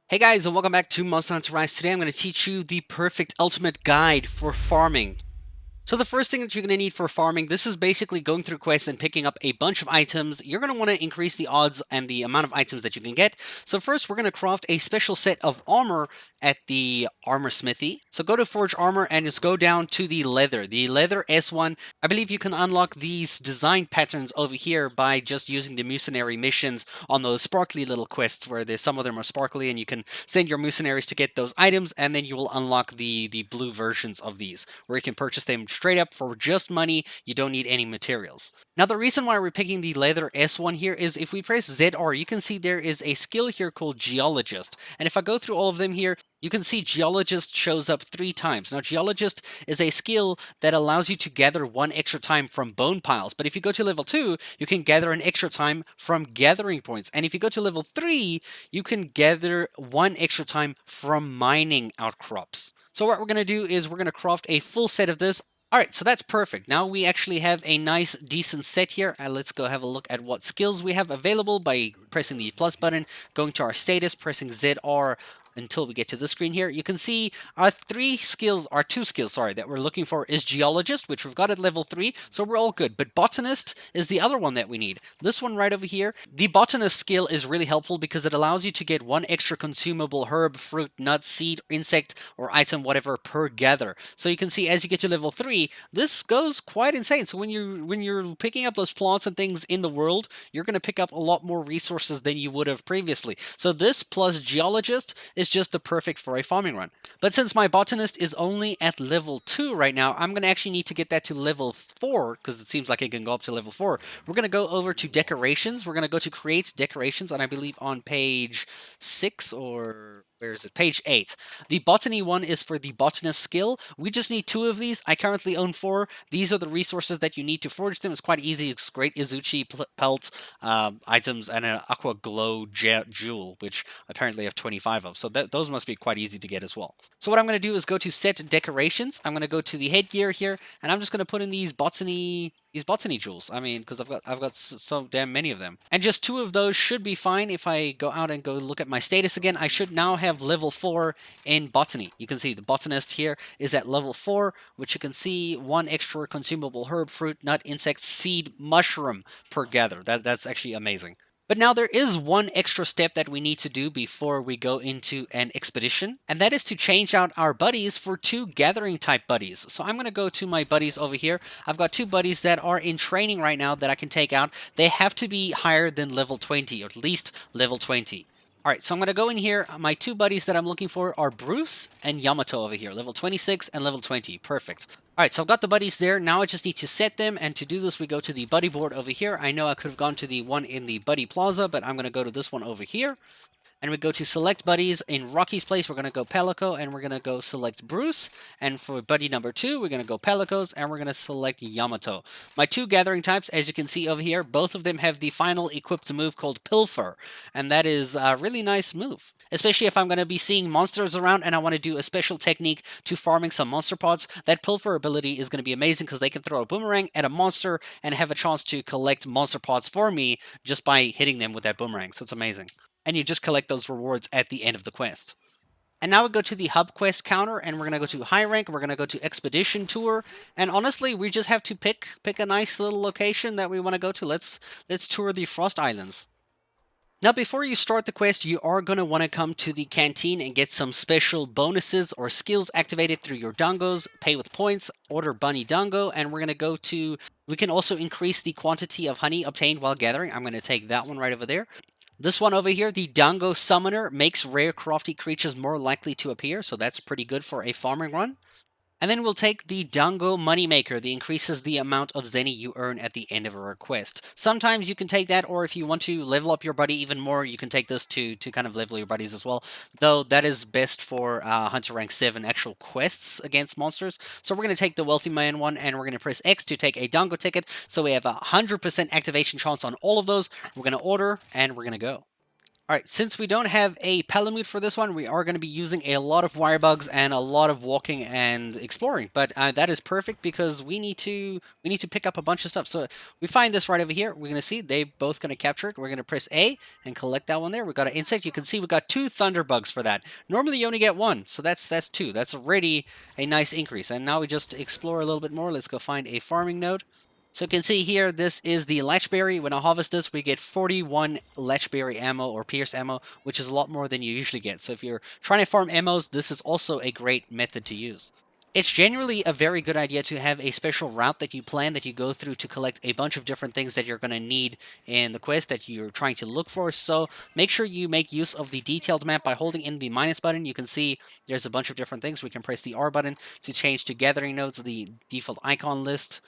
Hey guys, and welcome back to Monster Hunter Rise. Today I'm going to teach you the perfect ultimate guide for farming. So the first thing that you're going to need for farming, this is basically going through quests and picking up a bunch of items. You're going to want to increase the odds and the amount of items that you can get. So first we're going to craft a special set of armor at the armor smithy. So go to Forge Armor and just go down to the leather. The leather S1, I believe you can unlock these design patterns over here by just using the mercenary missions on those sparkly little quests where there's some of them are sparkly and you can send your mercenaries to get those items, and then you will unlock the blue versions of these where you can purchase them straight up for just money. You don't need any materials. Now the reason why we're picking the leather S1 here is if we press ZR, you can see there is a skill here called Geologist. And if I go through all of them here, you can see Geologist shows up 3 times. Now Geologist is a skill that allows you to gather 1 extra time from bone piles. But if you go to level 2, you can gather an extra time from gathering points. And if you go to level 3, you can gather 1 extra time from mining outcrops. So what we're going to do is we're going to craft a full set of this. Alright, so that's perfect. Now we actually have a nice, decent set here. Let's go have a look at what skills we have available by pressing the plus button, going to our status, pressing ZR until we get to this screen here. You can see our 2 skills, that we're looking for is Geologist, which we've got at level 3, so we're all good. But Botanist is the other one that we need. This one right over here. The Botanist skill is really helpful because it allows you to get 1 extra consumable herb, fruit, nut, seed, insect, or item, whatever, per gather. So you can see as you get to level 3, this goes quite insane. So when you're picking up those plants and things in the world, you're going to pick up a lot more resources than you would have previously. So this plus Geologist is just the perfect for a farming run. But since my Botanist is only at level 2 right now, I'm going to actually need to get that to level 4 because it seems like it can go up to level 4. We're going to go over to decorations. We're going to go to create decorations, and I believe on page 6 or where is it? Page 8. The botany one is for the botanist skill. We just need 2 of these. I currently own 4. These are the resources that you need to forge them. It's quite easy. It's great Izuchi pelt items and an aqua glow jewel, which apparently I have 25 of. So those must be quite easy to get as well. So what I'm going to do is go to set decorations. I'm going to go to the headgear here, and I'm just going to put in these botany jewels. I mean, because I've got so damn many of them. And just 2 of those should be fine. If I go out and go look at my status again, I should now have level 4 in botany. You can see the botanist here is at level 4, which you can see 1 extra consumable herb, fruit, nut, insect, seed, mushroom per gather. That's actually amazing. But now there is one extra step that we need to do before we go into an expedition, and that is to change out our buddies for 2 gathering type buddies. So I'm going to go to my buddies over here. I've got 2 buddies that are in training right now that I can take out. They have to be higher than level 20, or at least level 20. Alright, so I'm going to go in here. My 2 buddies that I'm looking for are Bruce and Yamato over here, level 26 and level 20. Perfect. Alright, so I've got the buddies there. Now I just need to set them, and to do this we go to the buddy board over here. I know I could have gone to the one in the buddy plaza, but I'm going to go to this one over here. And we go to select buddies. In Rocky's place, we're going to go Palico, and we're going to go select Bruce. And for buddy number 2, we're going to go Palicos, and we're going to select Yamato. My 2 gathering types, as you can see over here, both of them have the final equipped move called Pilfer. And that is a really nice move. Especially if I'm going to be seeing monsters around and I want to do a special technique to farming some monster pods, that Pilfer ability is going to be amazing because they can throw a boomerang at a monster and have a chance to collect monster pods for me just by hitting them with that boomerang. So it's amazing. And you just collect those rewards at the end of the quest. And now we go to the hub quest counter, and we're going to go to high rank, we're going to go to expedition tour, and honestly, we just have to pick a nice little location that we want to go to. Let's tour the Frost Islands. Now, before you start the quest, you are going to want to come to the canteen and get some special bonuses or skills activated through your dangos, pay with points, order bunny dango, and we're going to go to, we can also increase the quantity of honey obtained while gathering. I'm going to take that one right over there. This one over here, the Dango Summoner, makes rare crafty creatures more likely to appear, so that's pretty good for a farming run. And then we'll take the Dango Moneymaker, that increases the amount of Zenny you earn at the end of a request. Sometimes you can take that, or if you want to level up your buddy even more, you can take this to kind of level your buddies as well. Though that is best for Hunter Rank 7 actual quests against monsters. So we're going to take the Wealthy Man one, and we're going to press X to take a Dango ticket. So we have a 100% activation chance on all of those. We're going to order, and we're going to go. Alright, since we don't have a Palamute for this one, we are going to be using a lot of wire bugs and a lot of walking and exploring. But that is perfect because we need to pick up a bunch of stuff. So we find this right over here. We're going to see they both going to capture it. We're going to press A and collect that one there. We got an insect. You can see we got 2 thunder bugs for that. Normally you only get 1, so that's 2. That's already a nice increase. And now we just explore a little bit more. Let's go find a farming node. So you can see here, this is the Latchberry. When I harvest this, we get 41 Latchberry ammo or Pierce ammo, which is a lot more than you usually get. So if you're trying to farm ammos, this is also a great method to use. It's generally a very good idea to have a special route that you plan, that you go through to collect a bunch of different things that you're going to need in the quest that you're trying to look for. So make sure you make use of the detailed map by holding in the minus button. You can see there's a bunch of different things. We can press the R button to change to gathering nodes, the default icon list.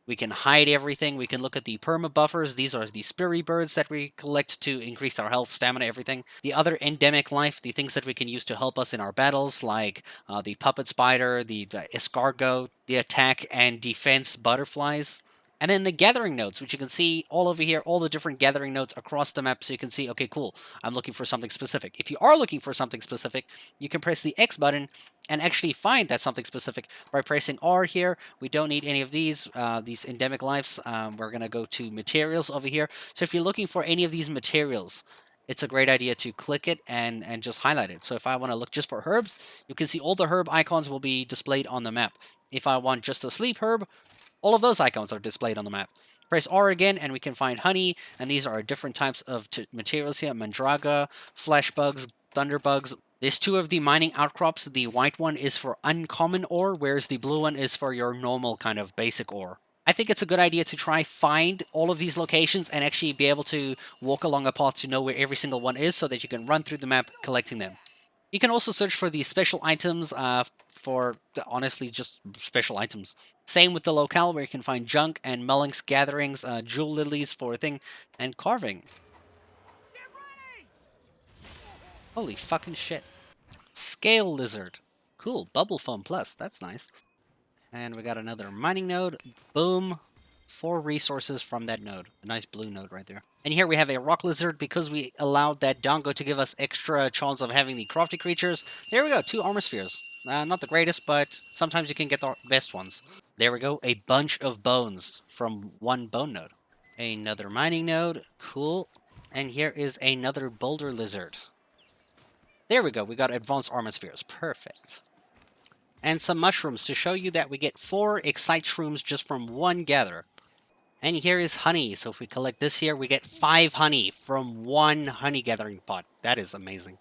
We can hide everything. We can look at the perma buffers. These are the Spiri birds that we collect to increase our health, stamina, everything. The other endemic life, the things that we can use to help us in our battles, like the puppet spider, the escargot, the attack and defense butterflies. And then the gathering nodes, which you can see all over here, all the different gathering nodes across the map. So you can see, okay, cool, I'm looking for something specific. If you are looking for something specific, you can press the X button and actually find that something specific by pressing R here. We don't need any of these endemic lives. We're going to go to materials over here. So if you're looking for any of these materials, it's a great idea to click it and just highlight it. So if I want to look just for herbs, you can see all the herb icons will be displayed on the map. If I want just a sleep herb, all of those icons are displayed on the map. Press R again, and we can find honey, and these are different types of materials here. Mandraga, flesh bugs, thunder bugs. There's 2 of the mining outcrops. The white one is for uncommon ore, whereas the blue one is for your normal kind of basic ore. I think it's a good idea to try find all of these locations and actually be able to walk along a path to know where every single one is so that you can run through the map collecting them. You can also search for the special items for, honestly, just special items. Same with the locale, where you can find junk and Melling's gatherings, jewel lilies for a thing, and carving. Holy fucking shit. Scale lizard. Cool, bubble foam plus, that's nice. And we got another mining node. Boom. 4 resources from that node. A nice blue node right there. And here we have a rock lizard because we allowed that Dango to give us extra chance of having the crafty creatures. There we go, 2 armor spheres. Not the greatest, but sometimes you can get the best ones. There we go, a bunch of bones from 1 bone node. Another mining node, cool. And here is another boulder lizard. There we go, we got advanced armor spheres, perfect. And some mushrooms to show you that we get 4 excite shrooms just from 1 gather. And here is honey. So if we collect this here, we get 5 honey from 1 honey gathering pot. That is amazing.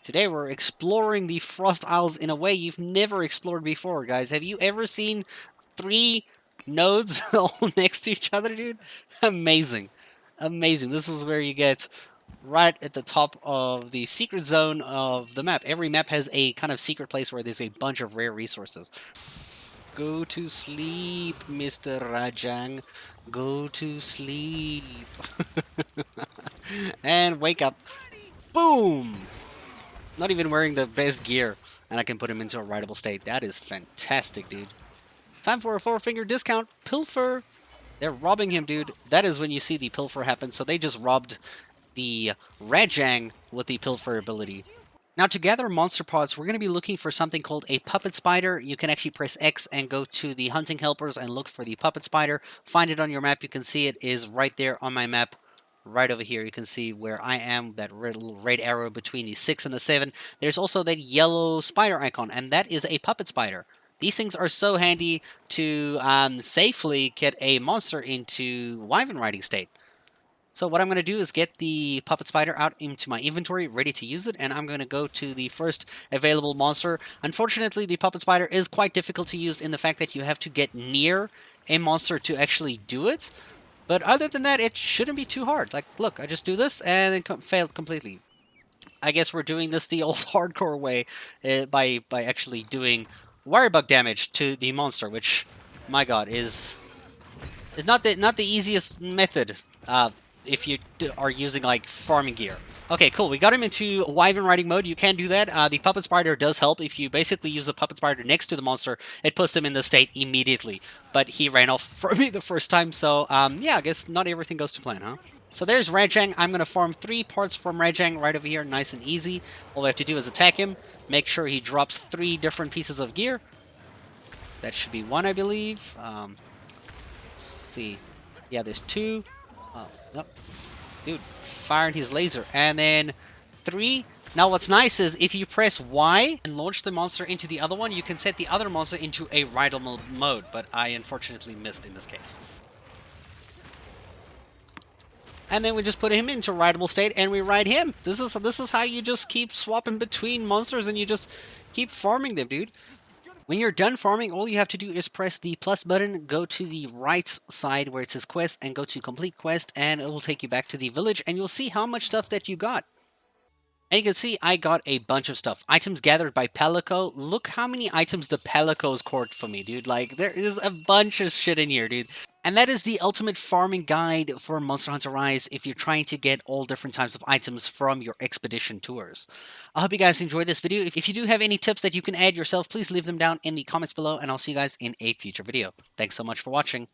Today we're exploring the Frost Isles in a way you've never explored before, guys. Have you ever seen 3 nodes all next to each other, dude? Amazing. Amazing. This is where you get right at the top of the secret zone of the map. Every map has a kind of secret place where there's a bunch of rare resources. Go to sleep, Mr. Rajang. Go to sleep. And wake up. Boom! Not even wearing the best gear, and I can put him into a rideable state. That is fantastic, dude. Time for a 4-finger discount. Pilfer. They're robbing him, dude. That is when you see the Pilfer happen. So they just robbed the Rajang with the Pilfer ability. Now, to gather monster pods, we're going to be looking for something called a puppet spider. You can actually press X and go to the hunting helpers and look for the puppet spider. Find it on your map. You can see it is right there on my map. Right over here, you can see where I am, that red arrow between the 6 and the 7. There's also that yellow spider icon, and that is a puppet spider. These things are so handy to safely get a monster into wyvern riding state. So what I'm going to do is get the puppet spider out into my inventory, ready to use it, and I'm going to go to the first available monster. Unfortunately, the puppet spider is quite difficult to use in the fact that you have to get near a monster to actually do it. But other than that, it shouldn't be too hard. Like, look, I just do this, and then failed completely. I guess we're doing this the old hardcore way by actually doing wire bug damage to the monster, which, my god, is not the easiest method. If you are using, like, farming gear. Okay, cool. We got him into wyvern riding mode. You can do that. The puppet spider does help. If you basically use the puppet spider next to the monster, it puts them in the state immediately. But he ran off from me the first time, so, yeah, I guess not everything goes to plan, huh? So there's Rajang. I'm going to farm 3 parts from Rajang right over here, nice and easy. All we have to do is attack him, make sure he drops 3 different pieces of gear. That should be 1, I believe. Let's see. Yeah, there's 2. Oh, nope. Dude, firing his laser. And then 3. Now what's nice is if you press Y and launch the monster into the other one, you can set the other monster into a rideable mode, but I unfortunately missed in this case. And then we just put him into rideable state and we ride him. This is how you just keep swapping between monsters and you just keep farming them, dude. When you're done farming, all you have to do is press the plus button, go to the right side where it says quest, and go to complete quest, and it will take you back to the village, and you'll see how much stuff that you got. And you can see I got a bunch of stuff. Items gathered by Palico. Look how many items the Palicos court for me, dude. Like, there is a bunch of shit in here, dude. And that is the ultimate farming guide for Monster Hunter Rise if you're trying to get all different types of items from your expedition tours. I hope you guys enjoyed this video. If you do have any tips that you can add yourself, please leave them down in the comments below, and I'll see you guys in a future video. Thanks so much for watching.